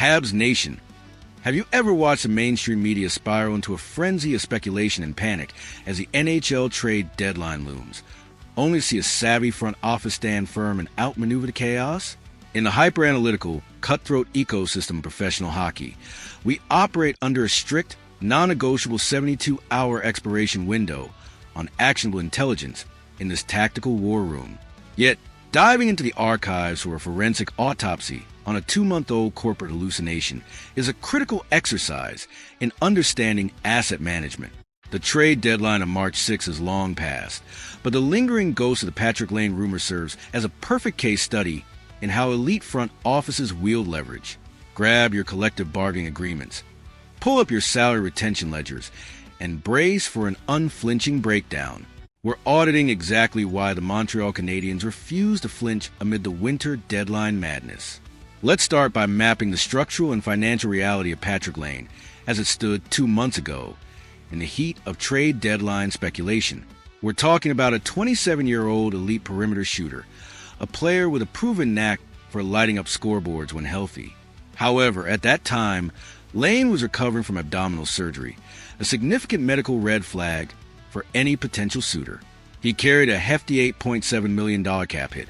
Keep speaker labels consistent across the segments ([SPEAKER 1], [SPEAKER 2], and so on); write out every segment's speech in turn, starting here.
[SPEAKER 1] Habs Nation. Have you ever watched the mainstream media spiral into a frenzy of speculation and panic as the NHL trade deadline looms, only to see a savvy front office stand firm and outmaneuver the chaos? In the hyper-analytical, cutthroat ecosystem of professional hockey, we operate under a strict, non-negotiable 72-hour expiration window on actionable intelligence in this tactical war room. Yet, diving into the archives for a forensic autopsy on a 2-month-old corporate hallucination is a critical exercise in understanding asset management. The trade deadline of March 6 is long past, but the lingering ghost of the Patrik Laine rumor serves as a perfect case study in how elite front offices wield leverage. Grab your collective bargaining agreements, pull up your salary retention ledgers, and brace for an unflinching breakdown. We're auditing exactly why the Montreal Canadiens refuse to flinch amid the winter deadline madness. Let's start by mapping the structural and financial reality of Patrik Laine as it stood 2 months ago in the heat of trade deadline speculation. We're talking about a 27-year-old elite perimeter shooter, a player with a proven knack for lighting up scoreboards when healthy. However, at that time, Laine was recovering from abdominal surgery, a significant medical red flag for any potential suitor. He carried a hefty $8.7 million cap hit,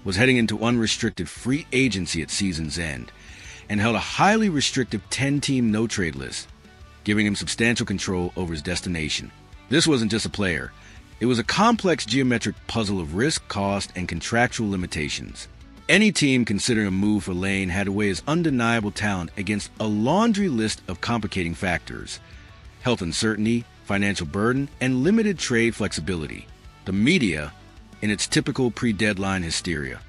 [SPEAKER 1] was heading into unrestricted free agency at season's end, and held a highly restrictive 10-team no-trade list, giving him substantial control over his destination. This wasn't just a player. It was a complex geometric puzzle of risk, cost, and contractual limitations. Any team considering a move for Laine had to weigh his undeniable talent against a laundry list of complicating factors: health uncertainty, financial burden, and limited trade flexibility. The media, in its typical pre-deadline hysteria,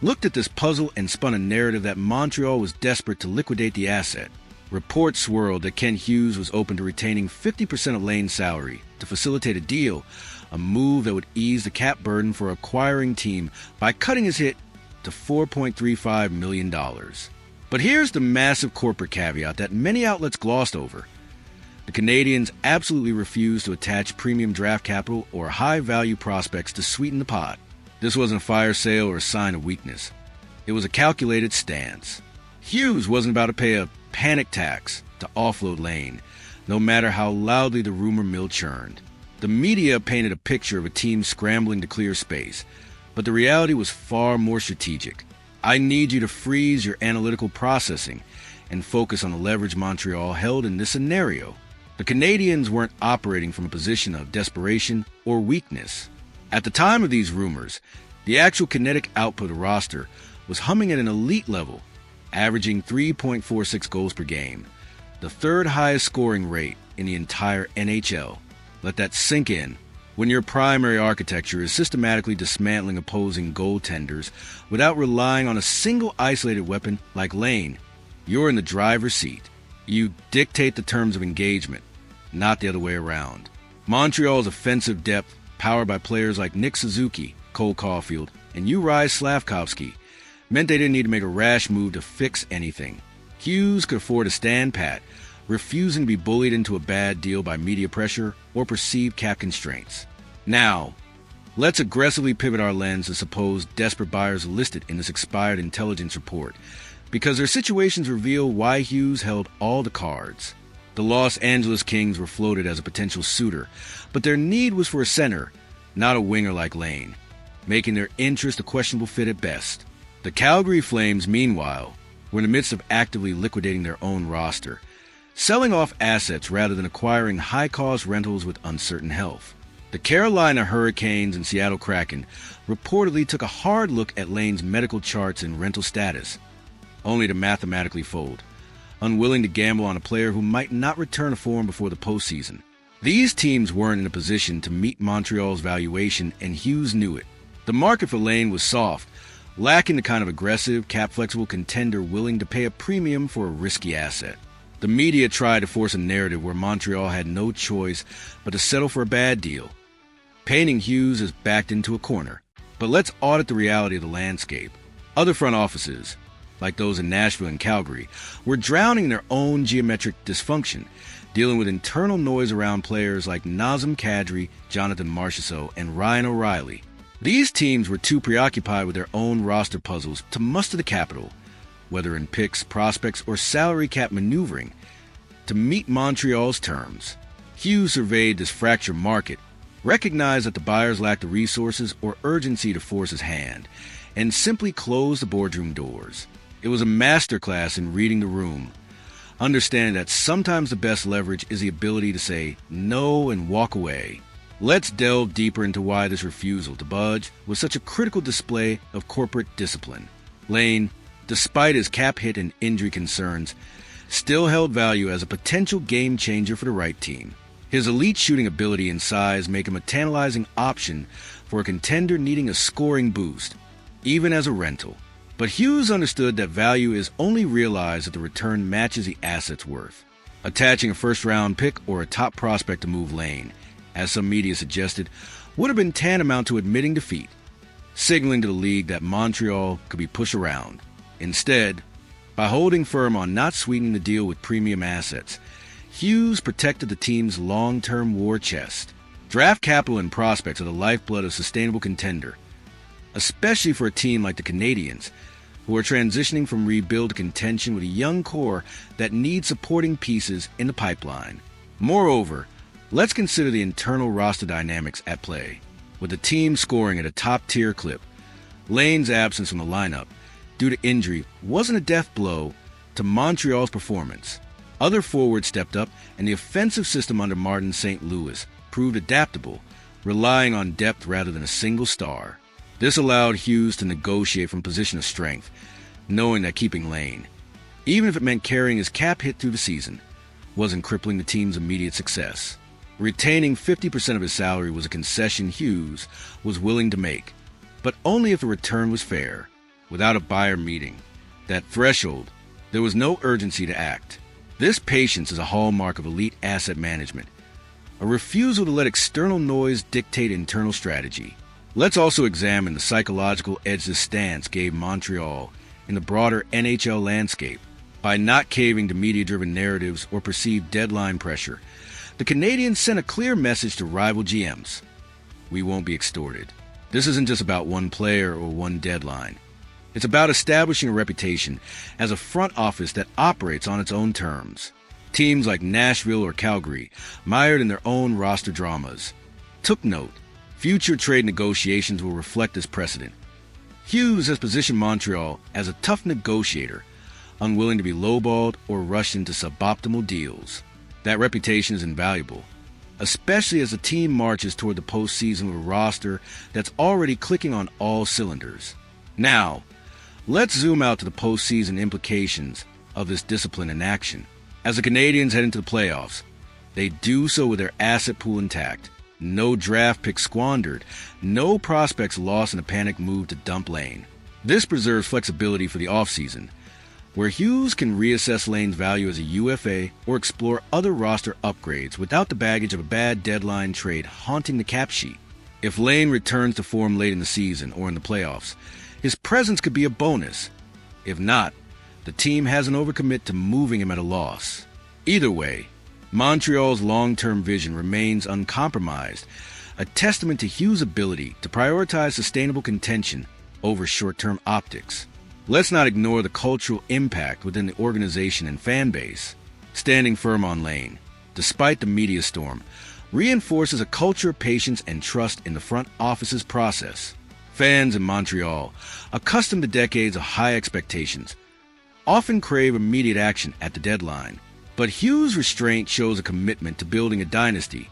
[SPEAKER 1] looked at this puzzle and spun a narrative that Montreal was desperate to liquidate the asset. Reports swirled that Ken Hughes was open to retaining 50% of Laine's salary to facilitate a deal, a move that would ease the cap burden for acquiring team by cutting his hit to $4.35 million. But here's the massive corporate caveat that many outlets glossed over. The Canadiens absolutely refused to attach premium draft capital or high-value prospects to sweeten the pot. This wasn't a fire sale or a sign of weakness. It was a calculated stance. Hughes wasn't about to pay a panic tax to offload Laine, no matter how loudly the rumor mill churned. The media painted a picture of a team scrambling to clear space, but the reality was far more strategic. I need you to freeze your analytical processing and focus on the leverage Montreal held in this scenario. The Canadiens weren't operating from a position of desperation or weakness. At the time of these rumors, the actual kinetic output of the roster was humming at an elite level, averaging 3.46 goals per game, the third highest scoring rate in the entire NHL. Let that sink in. When your primary architecture is systematically dismantling opposing goaltenders without relying on a single isolated weapon like Laine, you're in the driver's seat. You dictate the terms of engagement, not the other way around. Montreal's offensive depth, powered by players like Nick Suzuki, Cole Caulfield, and Juraj Slavkovsky, meant they didn't need to make a rash move to fix anything. Hughes could afford to stand pat, refusing to be bullied into a bad deal by media pressure or perceived cap constraints. Now, let's aggressively pivot our lens to supposed desperate buyers listed in this expired intelligence report, because their situations reveal why Hughes held all the cards. The Los Angeles Kings were floated as a potential suitor, but their need was for a center, not a winger like Laine, making their interest a questionable fit at best. The Calgary Flames, meanwhile, were in the midst of actively liquidating their own roster, selling off assets rather than acquiring high-cost rentals with uncertain health. The Carolina Hurricanes and Seattle Kraken reportedly took a hard look at Laine's medical charts and rental status, only to mathematically fold, unwilling to gamble on a player who might not return to form before the postseason. These teams weren't in a position to meet Montreal's valuation, and Hughes knew it. The market for Laine was soft, lacking the kind of aggressive, cap-flexible contender willing to pay a premium for a risky asset. The media tried to force a narrative where Montreal had no choice but to settle for a bad deal, painting Hughes as backed into a corner. But let's audit the reality of the landscape. Other front offices, like those in Nashville and Calgary, were drowning in their own geometric dysfunction, dealing with internal noise around players like Nazem Kadri, Jonathan Marchessault, and Ryan O'Reilly. These teams were too preoccupied with their own roster puzzles to muster the capital, whether in picks, prospects, or salary cap maneuvering, to meet Montreal's terms. Hughes surveyed this fractured market, recognized that the buyers lacked the resources or urgency to force his hand, and simply closed the boardroom doors. It was a masterclass in reading the room, understanding that sometimes the best leverage is the ability to say no and walk away. Let's delve deeper into why this refusal to budge was such a critical display of corporate discipline. Laine, despite his cap hit and injury concerns, still held value as a potential game changer for the right team. His elite shooting ability and size make him a tantalizing option for a contender needing a scoring boost, even as a rental. But Hughes understood that value is only realized if the return matches the asset's worth. Attaching a first-round pick or a top prospect to move Laine, as some media suggested, would have been tantamount to admitting defeat, signaling to the league that Montreal could be pushed around. Instead, by holding firm on not sweetening the deal with premium assets, Hughes protected the team's long-term war chest. Draft capital and prospects are the lifeblood of a sustainable contender, especially for a team like the Canadiens, who are transitioning from rebuild to contention with a young core that needs supporting pieces in the pipeline. Moreover, let's consider the internal roster dynamics at play. With the team scoring at a top-tier clip, Laine's absence from the lineup due to injury wasn't a death blow to Montreal's performance. Other forwards stepped up, and the offensive system under Martin St. Louis proved adaptable, relying on depth rather than a single star. This allowed Hughes to negotiate from a position of strength, knowing that keeping Laine, even if it meant carrying his cap hit through the season, wasn't crippling the team's immediate success. Retaining 50% of his salary was a concession Hughes was willing to make, but only if the return was fair. Without a buyer meeting that threshold, there was no urgency to act. This patience is a hallmark of elite asset management, a refusal to let external noise dictate internal strategy. Let's also examine the psychological edge this stance gave Montreal in the broader NHL landscape. By not caving to media-driven narratives or perceived deadline pressure, the Canadiens sent a clear message to rival GMs. We won't be extorted. This isn't just about one player or one deadline. It's about establishing a reputation as a front office that operates on its own terms. Teams like Nashville or Calgary, mired in their own roster dramas, took note. Future trade negotiations will reflect this precedent. Hughes has positioned Montreal as a tough negotiator, unwilling to be lowballed or rushed into suboptimal deals. That reputation is invaluable, especially as the team marches toward the postseason with a roster that's already clicking on all cylinders. Now, let's zoom out to the postseason implications of this discipline in action. As the Canadiens head into the playoffs, they do so with their asset pool intact. No draft picks squandered, no prospects lost in a panic move to dump Laine. This preserves flexibility for the offseason, where Hughes can reassess Laine's value as a UFA or explore other roster upgrades without the baggage of a bad deadline trade haunting the cap sheet. If Laine returns to form late in the season or in the playoffs, his presence could be a bonus. If not, the team has an overcommit to moving him at a loss. Either way, Montreal's long-term vision remains uncompromised, a testament to Hughes' ability to prioritize sustainable contention over short-term optics. Let's not ignore the cultural impact within the organization and fan base. Standing firm on Laine, despite the media storm, reinforces a culture of patience and trust in the front office's process. Fans in Montreal, accustomed to decades of high expectations, often crave immediate action at the deadline. But Hughes' restraint shows a commitment to building a dynasty,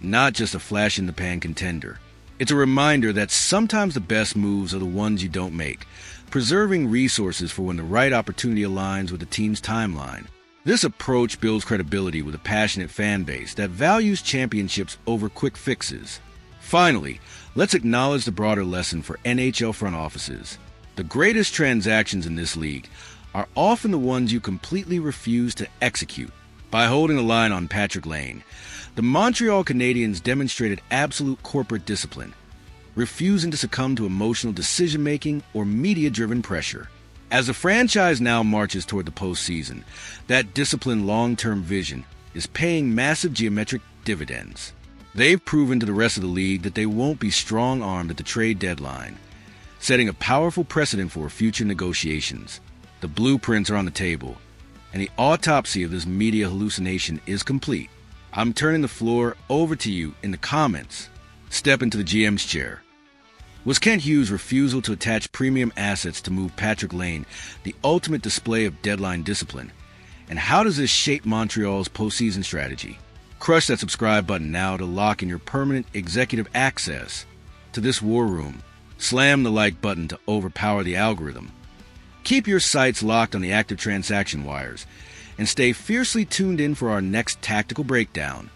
[SPEAKER 1] not just a flash-in-the-pan contender. It's a reminder that sometimes the best moves are the ones you don't make, preserving resources for when the right opportunity aligns with the team's timeline. This approach builds credibility with a passionate fan base that values championships over quick fixes. Finally, let's acknowledge the broader lesson for NHL front offices. The greatest transactions in this league are often the ones you completely refuse to execute. By holding the line on Patrik Laine, the Montreal Canadiens demonstrated absolute corporate discipline, refusing to succumb to emotional decision-making or media-driven pressure. As the franchise now marches toward the postseason, that disciplined long-term vision is paying massive geometric dividends. They've proven to the rest of the league that they won't be strong-armed at the trade deadline, setting a powerful precedent for future negotiations. The blueprints are on the table, and the autopsy of this media hallucination is complete. I'm turning the floor over to you in the comments. Step into the GM's chair. Was Kent Hughes' refusal to attach premium assets to move Patrik Laine the ultimate display of deadline discipline? And how does this shape Montreal's postseason strategy? Crush that subscribe button now to lock in your permanent executive access to this war room. Slam the like button to overpower the algorithm. Keep your sights locked on the active transaction wires and stay fiercely tuned in for our next tactical breakdown.